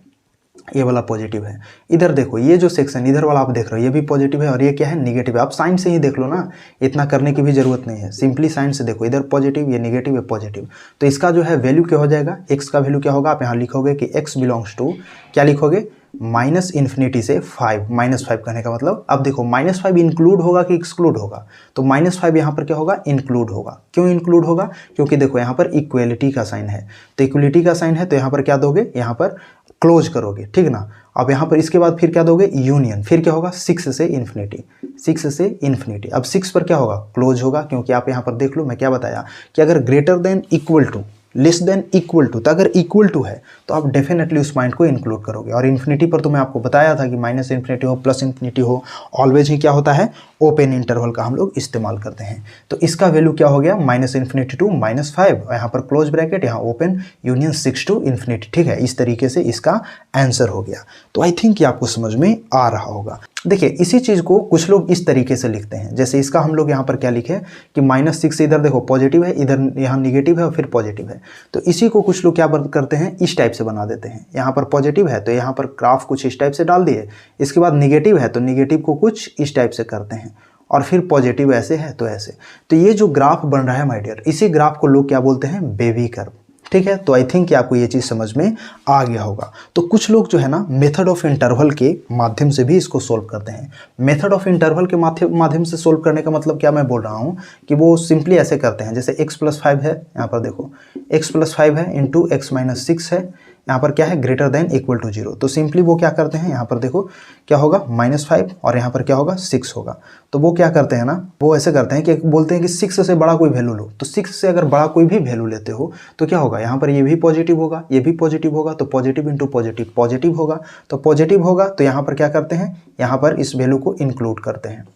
ये वाला पॉजिटिव है। इधर देखो ये जो सेक्शन इधर वाला आप देख रहे हो ये भी पॉजिटिव है और ये क्या है निगेटिव है। आप साइन से ही देख लो ना, इतना करने की भी जरूरत नहीं है, सिंपली साइन से देखो, इधर पॉजिटिव ये निगेटिव है पॉजिटिव। तो इसका जो है वैल्यू क्या हो जाएगा, x का वैल्यू क्या होगा, आप यहाँ लिखोगे कि x बिलोंग्स टू क्या लिखोगे, -∞ से 5, -5 कहने का मतलब। अब देखो -5 इंक्लूड होगा कि एक्सक्लूड होगा, तो -5 यहाँ पर क्या होगा इंक्लूड होगा। क्यों इंक्लूड होगा, क्योंकि देखो यहाँ पर इक्वलिटी का साइन है, तो इक्वलिटी का साइन है तो यहाँ पर क्या दोगे, यहाँ पर क्लोज करोगे, ठीक ना। अब यहाँ पर इसके बाद फिर क्या दोगे, यूनियन, फिर क्या होगा 6 से इन्फिनिटी, 6 से इन्फिनिटी। अब 6 पर क्या होगा, क्लोज होगा, क्योंकि आप यहाँ पर देख लो मैं क्या बताया कि अगर greater than equal to less than equal to, तो अगर इक्वल टू है तो आप डेफिनेटली उस पॉइंट को इंक्लूड करोगे। और इन्फिनिटी पर तो मैं आपको बताया था कि -∞ हो +∞ हो, ऑलवेज ही क्या होता है ओपन इंटरवल का हम लोग इस्तेमाल करते हैं। तो इसका वैल्यू क्या हो गया, -∞ टू -5, यहाँ पर क्लोज ब्रैकेट, यहाँ ओपन, यूनियन 6 टू इन्फिनिटी, ठीक है। इस तरीके से इसका आंसर हो गया। तो आई थिंक ये आपको समझ में आ रहा होगा। देखिए इसी चीज़ को कुछ लोग इस तरीके से लिखते हैं, जैसे इसका हम लोग यहाँ पर क्या लिखे कि -6 इधर देखो पॉजिटिव है, इधर यहाँ निगेटिव है और फिर पॉजिटिव है। तो इसी को कुछ लोग क्या करते हैं, इस टाइप से बना देते हैं। यहाँ पर पॉजिटिव है तो यहाँ पर ग्राफ कुछ इस टाइप से डाल दिए, इसके बाद निगेटिव है तो निगेटिव को कुछ इस टाइप से करते हैं, और फिर पॉजिटिव ऐसे है तो ऐसे। तो ये जो ग्राफ बन रहा है माय डियर, इसी ग्राफ को लोग क्या बोलते हैं, बेबी कर्व, ठीक है। तो आई थिंक कि आपको ये चीज़ समझ में आ गया होगा। तो कुछ लोग जो है ना मेथड ऑफ इंटरवल के माध्यम से भी इसको सोल्व करते हैं। मेथड ऑफ इंटरवल के माध्यम से सोल्व करने का मतलब क्या मैं बोल रहा हूँ कि वो सिंपली ऐसे करते हैं, जैसे x+5 है, यहाँ पर देखो x+5 है इंटू x-6 है, यहाँ पर क्या है ग्रेटर देन इक्वल टू 0। तो सिंपली वो क्या करते हैं, यहाँ पर देखो क्या होगा -5 और यहाँ पर क्या होगा 6 होगा। तो वो क्या करते हैं ना, वो ऐसे करते हैं कि बोलते हैं कि 6 से बड़ा कोई वैल्यू लो। तो 6 से अगर बड़ा कोई भी वैल्यू लेते हो तो क्या होगा, यहाँ पर ये भी पॉजिटिव होगा, ये भी पॉजिटिव होगा, तो पॉजिटिव इंटू पॉजिटिव पॉजिटिव होगा। तो पॉजिटिव होगा तो यहाँ पर क्या करते हैं, यहाँ पर इस वैल्यू को इंक्लूड करते हैं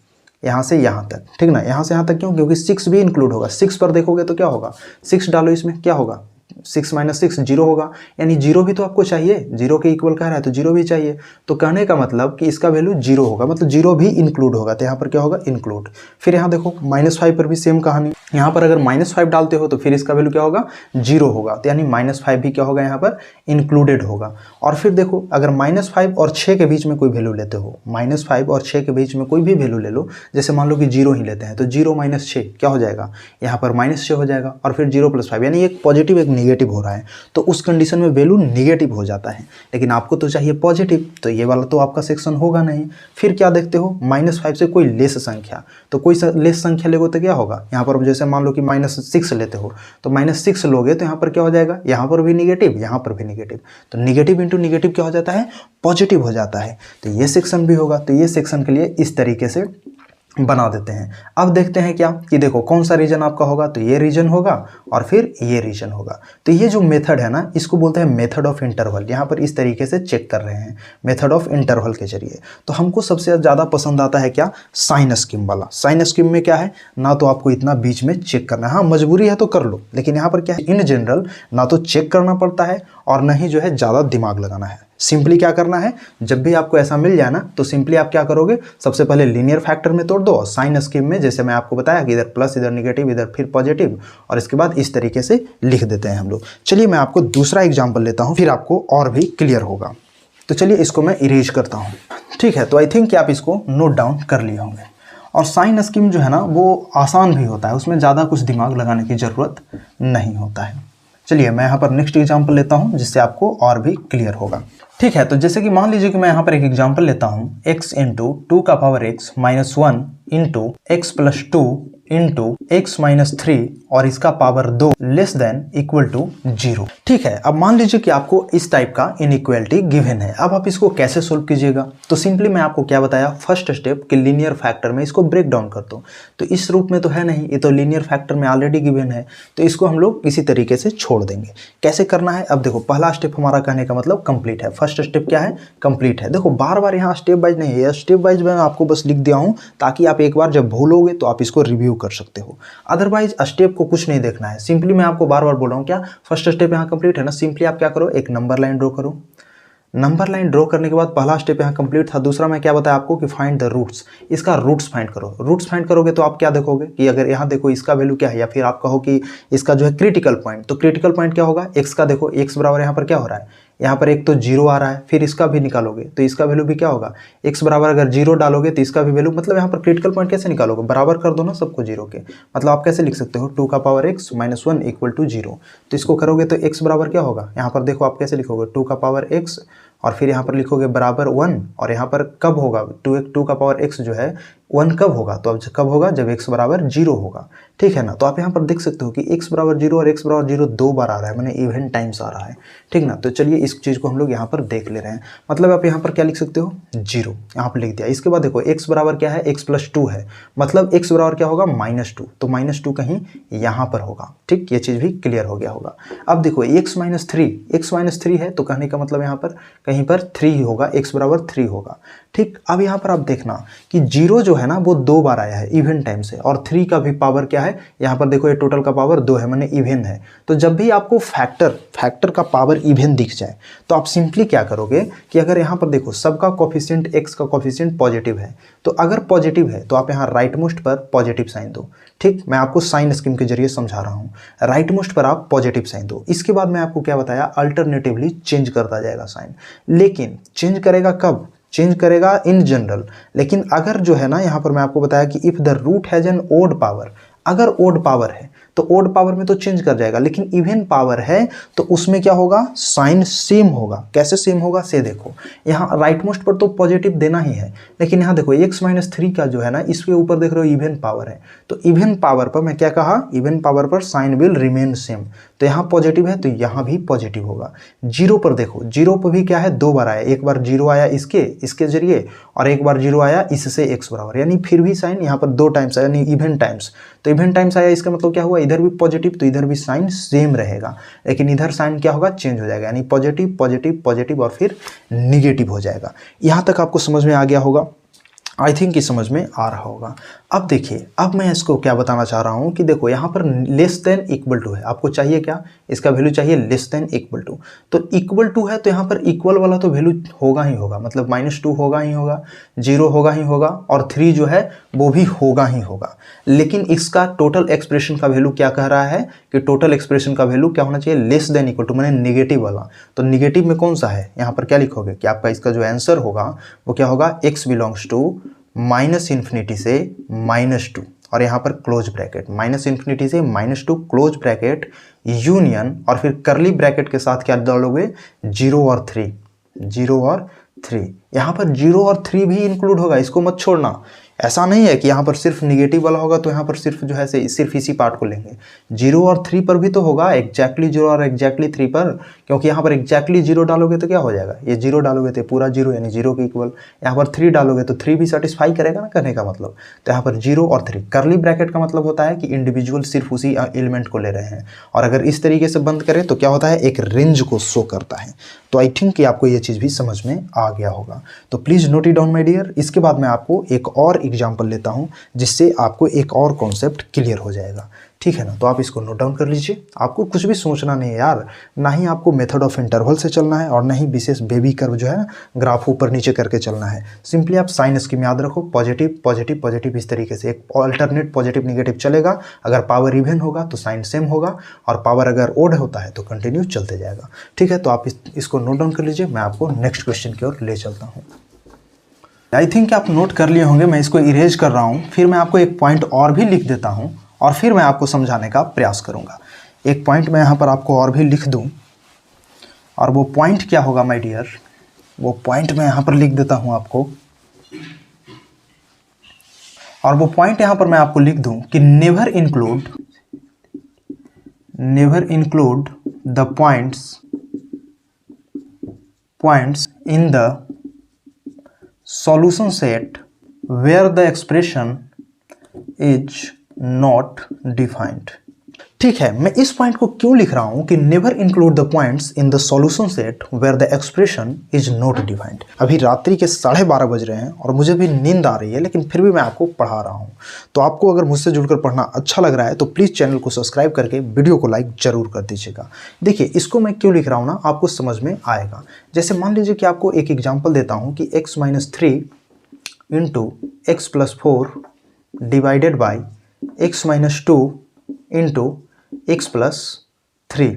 यहाँ से यहाँ तक, ठीक ना। यहाँ से यहाँ तक क्यों, क्योंकि 6 भी इंक्लूड होगा। 6 पर देखोगे तो क्या होगा, 6 डालो इसमें, क्या होगा 6 - 6 0 होगा, यानी 0 भी तो आपको चाहिए, 0 के इक्वल कह रहा है तो 0 भी चाहिए। तो कहने का मतलब कि इसका वैल्यू 0 होगा, मतलब 0 भी इंक्लूड होगा, तो यहाँ पर क्या होगा इंक्लूड। फिर यहाँ देखो -5 पर भी सेम कहानी, यहाँ पर अगर -5 डालते हो तो फिर इसका वैल्यू क्या होगा 0 होगा, तो यानी -5 भी क्या होगा यहाँ पर इंक्लूडेड होगा। और फिर देखो अगर -5 और 6 के बीच में कोई वैल्यू लेते हो, -5 और 6 के बीच में कोई भी वैल्यू ले लो, जैसे मान लो कि 0 ही लेते हैं, तो 0 - 6 क्या हो जाएगा, यहाँ पर -6 हो जाएगा, और फिर 0 + 5 यानी एक पॉजिटिव एक निगेटिव हो रहा है, तो उस कंडीशन में वैल्यू निगेटिव हो जाता है। लेकिन आपको तो चाहिए पॉजिटिव, तो ये वाला तो आपका सेक्शन होगा नहीं। फिर क्या देखते हो, -5 से कोई लेस संख्या, तो कोई लेस संख्या लोगे तो क्या होगा, यहाँ पर जैसे मान लो कि -6 लेते हो, तो -6 लोगे तो यहाँ पर क्या हो जाएगा, यहाँ पर भी निगेटिव, यहाँ पर भी निगेटिव, तो निगेटिव इंटू निगेटिव क्या हो जाता है, पॉजिटिव हो जाता है। तो ये सेक्शन भी होगा, तो ये सेक्शन के लिए इस तरीके से बना देते हैं। अब देखते हैं क्या कि देखो कौन सा रीजन आपका होगा, तो ये रीजन होगा और फिर ये रीजन होगा। तो ये जो मेथड है ना, इसको बोलते हैं मेथड ऑफ इंटरवल। यहाँ पर इस तरीके से चेक कर रहे हैं मेथड ऑफ इंटरवल के जरिए। तो हमको सबसे ज़्यादा पसंद आता है क्या, साइन स्कीम वाला। साइन स्कीम में क्या है ना, तो आपको इतना बीच में चेक करना है, हाँ मजबूरी है तो कर लो, लेकिन यहाँ पर क्या है इन जनरल ना तो चेक करना पड़ता है और ना ही जो है ज़्यादा दिमाग लगाना है। सिंपली क्या करना है, जब भी आपको ऐसा मिल जाए ना तो सिंपली आप क्या करोगे, सबसे पहले लीनियर फैक्टर में तोड़ दो और साइन स्कीम में जैसे मैं आपको बताया कि इधर प्लस इधर निगेटिव इधर फिर पॉजिटिव, और इसके बाद इस तरीके से लिख देते हैं हम लोग। चलिए मैं आपको दूसरा एग्जाम्पल लेता हूँ, फिर आपको और भी क्लियर होगा। तो चलिए इसको मैं इरेज करता हूँ। ठीक है, तो आई थिंक कि आप इसको नोट डाउन कर लिए होंगे। और साइन स्कीम जो है ना वो आसान भी होता है, उसमें ज़्यादा कुछ दिमाग लगाने की ज़रूरत नहीं होता है। चलिए मैं यहाँ पर नेक्स्ट एग्जाम्पल लेता हूँ जिससे आपको और भी क्लियर होगा। ठीक है, तो जैसे कि मान लीजिए कि मैं यहाँ पर एक एग्जाम्पल लेता हूँ, x इंटू 2 का power x minus 1 into X plus 2 into X minus 3 और इसका power 2 less than equal to 0। ठीक है, अब मान लीजिए कि आपको इस टाइप का इनइक्वालिटी गिवन है। अब आप इसको कैसे सोल्व कीजिएगा, तो सिंपली मैं आपको क्या बताया, फर्स्ट स्टेप कि लीनियर फैक्टर में इसको ब्रेक डाउन कर दो। तो इस रूप में तो है नहीं, ये तो लीनियर फैक्टर में ऑलरेडी गिवन है, तो इसको हम लोग इसी तरीके से छोड़ देंगे। कैसे करना है, अब देखो पहला स्टेप हमारा कहने का मतलब कंप्लीट है। फर्स्ट स्टेप क्या है, कंप्लीट है। देखो बार बार यहाँ स्टेप वाइज नहीं है, स्टेप वाइज मैं आपको बस लिख दिया हूँ ताकि आप एक बार जब भूलोगे तो आप इसको रिव्यू कर सकते हो। अदरवाइज स्टेप को कुछ नहीं देखना है, सिंपली मैं आपको बार बार बोल रहा हूँ क्या, फर्स्ट स्टेप यहाँ कंप्लीट है ना, सिंपली आप क्या करो, एक नंबर लाइन ड्रॉ करो। नंबर लाइन ड्रॉ करने के बाद पहला स्टेप यहाँ कंप्लीट था। दूसरा मैं क्या बताया आपको कि फाइंड द रूट्स, इसका रूट्स फाइंड करो। रूट्स फाइंड करोगे तो आप क्या देखोगे कि अगर यहाँ देखो इसका वैल्यू क्या है, या फिर आप कहो कि इसका जो है क्रिटिकल पॉइंट, तो क्रिटिकल पॉइंट क्या होगा, एक्स का देखो, एक्स बराबर यहाँ पर क्या हो रहा है, यहाँ पर एक तो 0 आ रहा है, फिर इसका भी निकालोगे तो इसका वैल्यू भी क्या होगा, x बराबर अगर 0 डालोगे तो इसका भी वैल्यू, मतलब यहाँ पर क्रिटिकल पॉइंट कैसे निकालोगे, बराबर कर दो ना सबको 0 के। मतलब आप कैसे लिख सकते हो 2 का power x minus 1 equal to 0। तो इसको करोगे तो x बराबर क्या होगा, यहाँ पर देखो आप कैसे लिखोगे 2 का पावर x और फिर यहाँ पर लिखोगे बराबर 1, और यहाँ पर कब होगा 2 का पावर x जो है 1 कब होगा, तो अब कब होगा जब x बराबर 0 होगा। ठीक है ना, तो आप यहाँ पर देख सकते हो कि x बराबर 0 और x बराबर 0 दो बार आ रहा है, मैंने इवन टाइम्स आ रहा है। ठीक ना, तो चलिए इस चीज़ को हम लोग यहाँ पर देख ले रहे हैं। मतलब आप यहाँ पर क्या लिख सकते हो, 0 यहाँ पर लिख दिया। इसके बाद देखो x बराबर क्या है, x प्लस 2 है, मतलब x बराबर क्या होगा -2, तो -2 कहीं यहाँ पर होगा। ठीक, ये चीज़ भी क्लियर हो गया होगा। अब देखो x माइनस 3 है, तो कहने का मतलब यहाँ पर कहीं पर 3 ही होगा, x बराबर 3 होगा। ठीक, अब यहाँ पर आप देखना कि 0 जो है ना वो दो बार आया है इवन टाइम से, और 3 का भी पावर क्या है, यहाँ पर देखो ये टोटल का पावर 2 है, माने इवन है। तो जब भी आपको फैक्टर का पावर इवन दिख जाए तो आप सिंपली क्या करोगे कि अगर यहाँ पर देखो सबका कोफिशिएंट x का कोफिशिएंट पॉजिटिव है, तो अगर पॉजिटिव है तो आप यहाँ राइट मोस्ट पर पॉजिटिव साइन दो। ठीक, मैं आपको साइन स्कीम के जरिए समझा रहा हूँ, राइट मोस्ट पर आप पॉजिटिव साइन दो। इसके बाद मैं आपको क्या बताया, अल्टरनेटिवली चेंज करता जाएगा साइन, लेकिन चेंज करेगा कब, चेंज करेगा इन जनरल। लेकिन अगर जो है ना यहाँ पर मैं आपको बताया कि if the root has an odd power, अगर ओड पावर है तो ओड पावर में तो चेंज कर जाएगा, लेकिन इवन पावर है तो उसमें क्या होगा, साइन सेम होगा। कैसे सेम होगा से देखो, यहाँ राइट मोस्ट पर तो पॉजिटिव देना ही है, लेकिन यहाँ देखो x माइनस 3 का जो है ना इसके ऊपर देख रहे हो इवन पावर है, तो इवन पावर पर मैं क्या कहा, इवन पावर पर साइन विल रिमेन सेम। तो यहाँ पॉजिटिव है तो यहाँ भी पॉजिटिव होगा। 0 पर देखो, 0 पर भी क्या है, दो बार आया, एक बार 0 आया इसके जरिए और एक बार 0 आया इससे x बराबर, यानी फिर भी साइन यहाँ पर 2 टाइम्स आया, यानी इवन टाइम्स। तो इवन टाइम्स आया, इसका मतलब क्या हुआ, इधर भी पॉजिटिव तो इधर भी साइन सेम रहेगा, लेकिन इधर साइन क्या होगा, चेंज हो जाएगा, यानी पॉजिटिव पॉजिटिव पॉजिटिव और फिर निगेटिव हो जाएगा। यहाँ तक आपको समझ में आ गया होगा, आई थिंक ये समझ में आ रहा होगा। अब देखिए, अब मैं इसको क्या बताना चाह रहा हूँ कि देखो यहाँ पर लेस देन इक्वल टू है, आपको चाहिए क्या, इसका वैल्यू चाहिए लेस देन इक्वल टू। तो इक्वल टू है तो यहाँ पर इक्वल वाला तो वैल्यू होगा ही होगा, मतलब -2 होगा ही होगा, 0 होगा ही होगा, और 3 जो है वो भी होगा ही होगा। लेकिन इसका टोटल एक्सप्रेशन का वैल्यू क्या कह रहा है कि टोटल एक्सप्रेशन का वैल्यू क्या होना चाहिए, लेस देन इक्वल टू, मैंने निगेटिव वाला। तो निगेटिव में कौन सा है, यहाँ पर क्या लिखोगे कि आपका इसका जो आंसर होगा वो क्या होगा, x बिलोंग्स टू -∞ से -2 और यहाँ पर क्लोज ब्रैकेट, -∞ से -2 क्लोज ब्रैकेट यूनियन, और फिर करली ब्रैकेट के साथ क्या डालोगे, 0 और 3। यहाँ पर 0 और 3 भी इंक्लूड होगा, इसको मत छोड़ना। ऐसा नहीं है कि यहाँ पर सिर्फ निगेटिव वाला होगा तो यहाँ पर सिर्फ जो है सिर्फ इसी पार्ट को लेंगे, 0 और 3 पर भी तो होगा, एग्जैक्टली 0 और एग्जैक्टली 3 पर, क्योंकि यहाँ पर एग्जैक्टली 0 डालोगे तो क्या हो जाएगा, ये 0 डालोगे तो पूरा 0 यानी 0 के इक्वल, यहाँ पर 3 डालोगे तो 3 भी सेटिस्फाई करेगा ना, करने का मतलब। तो यहाँ पर 0 और 3, करली ब्रैकेट का मतलब होता है कि इंडिविजुअल सिर्फ उसी एलिमेंट को ले रहे हैं, और अगर इस तरीके से बंद करें तो क्या होता है, एक रेंज को शो करता है। तो आई थिंक कि आपको ये चीज़ भी समझ में आ गया होगा, तो please note it down my dear. इसके बाद मैं आपको एक और एग्जाम्पल लेता हूँ जिससे आपको एक और कॉन्सेप्ट क्लियर हो जाएगा। ठीक है ना। तो आप इसको नोट डाउन कर लीजिए, आपको कुछ भी सोचना नहीं है यार, ना ही आपको मेथड ऑफ इंटरवल से चलना है और ना ही विशेष बेबी कर्व जो है ना ग्राफ ऊपर नीचे करके चलना है। सिंपली आप साइन स्कीम याद रखो, पॉजिटिव पॉजिटिव पॉजिटिव, इस तरीके से एक अल्टरनेट पॉजिटिव निगेटिव चलेगा। अगर पावर इवन होगा तो साइन सेम होगा, और पावर अगर ओड होता है तो कंटिन्यू चलते जाएगा। ठीक है, तो आप इसको नोट डाउन कर लीजिए, मैं आपको नेक्स्ट क्वेश्चन की ओर ले चलता हूँ। आई थिंक आप नोट कर लिए होंगे, मैं इसको इरेज कर रहा हूँ, फिर मैं आपको एक पॉइंट और भी लिख देता हूँ और फिर मैं आपको समझाने का प्रयास करूँगा। एक पॉइंट मैं यहाँ पर आपको और भी लिख दूँ, और वो पॉइंट क्या होगा माय डियर, वो पॉइंट मैं यहाँ पर लिख देता हूँ आपको, और वो पॉइंट यहाँ पर मैं आपको लिख दूँ कि never include the points in the solution set where the expression is not defined। ठीक है, मैं इस पॉइंट को क्यों लिख रहा हूं कि never include the points in the solution set where the expression is not defined. अभी रात्रि के 12:30 बज रहे हैं और मुझे भी नींद आ रही है, लेकिन फिर भी मैं आपको पढ़ा रहा हूं। तो आपको अगर मुझसे जुड़कर पढ़ना अच्छा लग रहा है तो प्लीज़ चैनल को सब्सक्राइब करके वीडियो को लाइक जरूर कर दीजिएगा। देखिए, इसको मैं क्यों लिख रहा हूँ ना, आपको समझ में आएगा। जैसे मान लीजिए कि आपको एक एग्जाम्पल देता हूँ कि x-3 into x+4 divided by x-2 into x+3।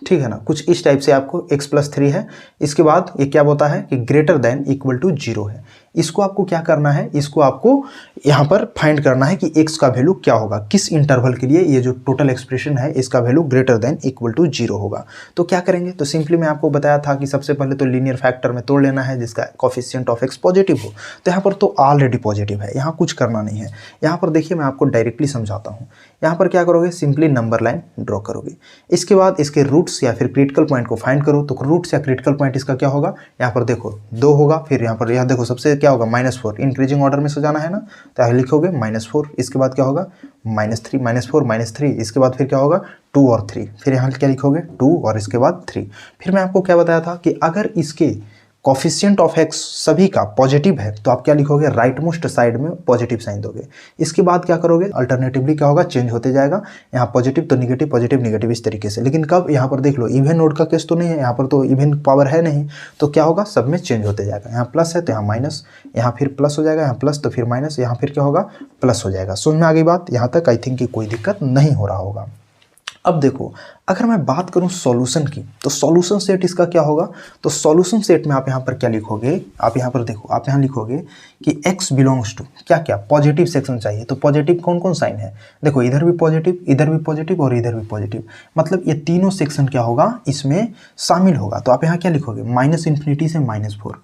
ठीक है ना, कुछ इस टाइप से आपको x+3 है, इसके बाद ये क्या होता है कि ग्रेटर देन इक्वल टू 0 है। इसको आपको क्या करना है, इसको आपको यहाँ पर फाइंड करना है कि x का वैल्यू क्या होगा, किस इंटरवल के लिए ये जो टोटल एक्सप्रेशन है इसका value greater than equal to 0 होगा। तो क्या करेंगे, तो सिंपली मैं आपको बताया था कि सबसे पहले तो लीनियर फैक्टर में तोड़ लेना है जिसका कोफिशिएंट ऑफ x पॉजिटिव हो। तो यहाँ पर तो ऑलरेडी पॉजिटिव है, यहाँ कुछ करना नहीं है। यहाँ पर देखिए, मैं आपको डायरेक्टली समझाता हूँ। यहाँ पर क्या करोगे, सिंपली नंबर लाइन ड्रॉ करोगे, इसके बाद इसके रूट्स या फिर क्रिटिकल पॉइंट को फाइंड करो। तो रूट्स या क्रिटिकल पॉइंट इसका क्या होगा, यहाँ पर देखो 2 होगा, फिर यहाँ पर यहाँ देखो सबसे क्या होगा -4, इंक्रीजिंग ऑर्डर में सजाना है ना, तो यहाँ लिखोगे -4, इसके बाद क्या होगा -3, -4 -3, इसके बाद फिर क्या होगा 2 और 3, फिर यहाँ क्या लिखोगे 2 और इसके बाद 3। फिर मैं आपको क्या बताया था कि अगर इसके कोफिशिएंट ऑफ x सभी का पॉजिटिव है तो आप क्या लिखोगे, राइट मोस्ट साइड में पॉजिटिव साइन दोगे। इसके बाद क्या करोगे, अल्टरनेटिवली क्या होगा, चेंज होते जाएगा, यहाँ पॉजिटिव तो निगेटिव पॉजिटिव निगेटिव इस तरीके से। लेकिन कब, यहाँ पर देख लो इवन नोड का केस तो नहीं है, यहाँ पर तो इवन पावर है नहीं, तो क्या होगा, सब में चेंज होते जाएगा। यहाँ प्लस है तो यहाँ माइनस, यहाँ फिर प्लस हो जाएगा, यहाँ प्लस तो फिर माइनस, यहाँ फिर क्या होगा, प्लस हो जाएगा। समझ में आ गई बात, यहाँ तक आई थिंक कि कोई दिक्कत नहीं हो रहा होगा। अब देखो, अगर मैं बात करूं सॉल्यूशन की, तो सॉल्यूशन सेट इसका क्या होगा, तो सॉल्यूशन सेट में आप यहाँ पर क्या लिखोगे, आप यहाँ पर देखो, आप यहाँ लिखोगे कि x बिलोंग्स टू क्या क्या पॉजिटिव सेक्शन चाहिए। तो पॉजिटिव कौन कौन साइन है, देखो इधर भी पॉजिटिव, इधर भी पॉजिटिव और इधर भी पॉजिटिव, मतलब ये तीनों सेक्शन क्या होगा, इसमें शामिल होगा। तो आप यहाँ क्या लिखोगे, -∞ से -4,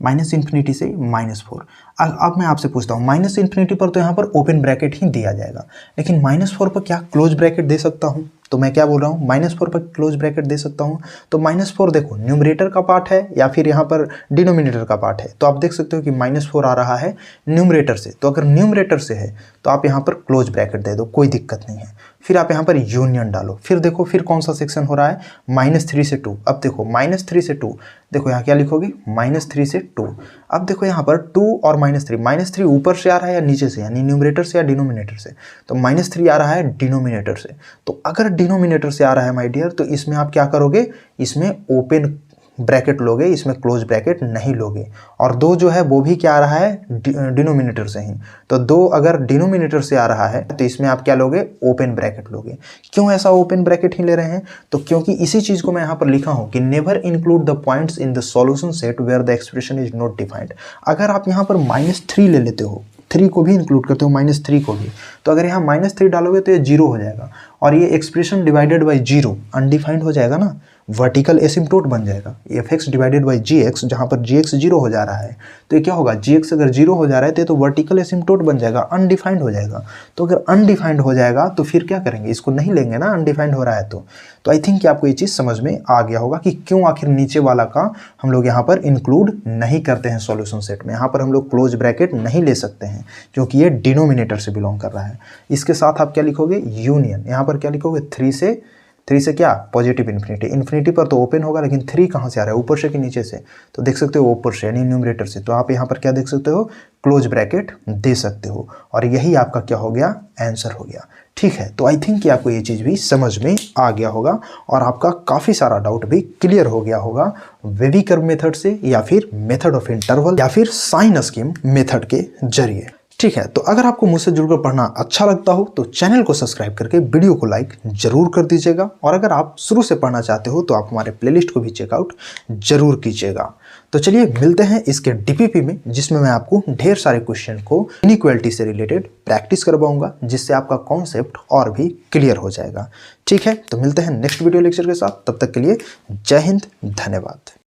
-∞ से -4। अब मैं आपसे पूछता हूँ, -∞ पर तो यहाँ पर ओपन ब्रैकेट ही दिया जाएगा, लेकिन -4 पर क्या क्लोज ब्रैकेट दे सकता हूँ। तो मैं क्या बोल रहा हूँ, -4 पर क्लोज ब्रैकेट दे सकता हूँ। तो -4 देखो न्यूमरेटर का पार्ट है या फिर यहाँ पर डिनोमिनेटर का पार्ट है। तो आप देख सकते हो कि -4 आ रहा है न्यूमरेटर से, तो अगर न्यूमरेटर से है तो आप यहाँ पर क्लोज ब्रैकेट दे दो, कोई दिक्कत नहीं है। फिर आप यहाँ पर यूनियन डालो, फिर देखो फिर कौन सा सेक्शन हो रहा है, -3 से 2। अब देखो -3 से 2, देखो यहाँ क्या लिखोगे, -3 से 2। अब देखो यहाँ पर 2 और -3 ऊपर से आ रहा है या नीचे से, यानी न्यूमरेटर से या डिनोमिनेटर से। तो -3 आ रहा है डिनोमिनेटर से। तो अगर डिनोमिनेटर से आ रहा है माय डियर, तो इसमें आप क्या करोगे, इसमें ओपन ब्रैकेट लोगे, इसमें क्लोज ब्रैकेट नहीं लोगे। और 2 जो है वो भी क्या आ रहा है, डिनोमिनेटर से ही। तो 2 अगर डिनोमिनेटर से आ रहा है तो इसमें आप क्या लोगे, ओपन ब्रैकेट लोगे। क्यों ऐसा ओपन ब्रैकेट ही ले रहे हैं, तो क्योंकि इसी चीज को मैं यहाँ पर लिखा हूँ कि never include the points in the solution set where the expression is not defined. अगर आप यहाँ पर -3 ले लेते हो, 3 को भी इंक्लूड करते हो, -3 को भी, तो अगर यहाँ -3 डालोगे तो ये 0 हो जाएगा, और ये एक्सप्रेशन डिवाइडेड बाई 0 अनडिफाइंड हो जाएगा ना, वर्टिकल एसिम्प्टोट बन जाएगा, fx डिवाइडेड बाई gx, जहाँ पर gx 0 हो जा रहा है। तो ये क्या होगा, gx अगर 0 हो जा रहा है तो ये तो वर्टिकल एसिम्प्टोट बन जाएगा, अनडिफाइंड हो जाएगा। तो अगर अनडिफाइंड हो जाएगा तो फिर क्या करेंगे, इसको नहीं लेंगे ना, अनडिफाइंड हो रहा है। तो आई थिंक कि आपको ये चीज़ समझ में आ गया होगा कि क्यों आखिर नीचे वाला का हम लोग यहाँ पर इंक्लूड नहीं करते हैं सॉल्यूशन सेट में। यहाँ पर हम लोग क्लोज ब्रैकेट नहीं ले सकते हैं क्योंकि ये डिनोमिनेटर से बिलोंग कर रहा है। इसके साथ आप क्या लिखोगे, यूनियन, यहाँ पर क्या लिखोगे, 3 से 3 से क्या पॉजिटिव इन्फिनिटी, इन्फिनिटी पर तो ओपन होगा, लेकिन 3 कहाँ से आ रहा है, ऊपर से कि नीचे से, तो देख सकते हो ऊपर से यानी न्यूमरेटर से, तो आप यहाँ पर क्या देख सकते हो क्लोज ब्रैकेट दे सकते हो और यही आपका क्या हो गया आंसर हो गया। ठीक है, तो आई थिंक कि आपको ये चीज़ भी समझ में आ गया होगा और आपका काफ़ी सारा डाउट भी क्लियर हो गया होगा वेवी कर्व मेथड से या फिर मेथड ऑफ इंटरवल या फिर साइन स्कीम मेथड के जरिए। ठीक है, तो अगर आपको मुझसे जुड़कर पढ़ना अच्छा लगता हो तो चैनल को सब्सक्राइब करके वीडियो को लाइक जरूर कर दीजिएगा और अगर आप शुरू से पढ़ना चाहते हो तो आप हमारे प्लेलिस्ट को भी चेकआउट जरूर कीजिएगा। तो चलिए मिलते हैं इसके डीपीपी में, जिसमें मैं आपको ढेर सारे क्वेश्चन को इनइक्वालिटी से रिलेटेड प्रैक्टिस करवाऊंगा, जिससे आपका कॉन्सेप्ट और भी क्लियर हो जाएगा। ठीक है, तो मिलते हैं नेक्स्ट वीडियो लेक्चर के साथ, तब तक के लिए जय हिंद, धन्यवाद।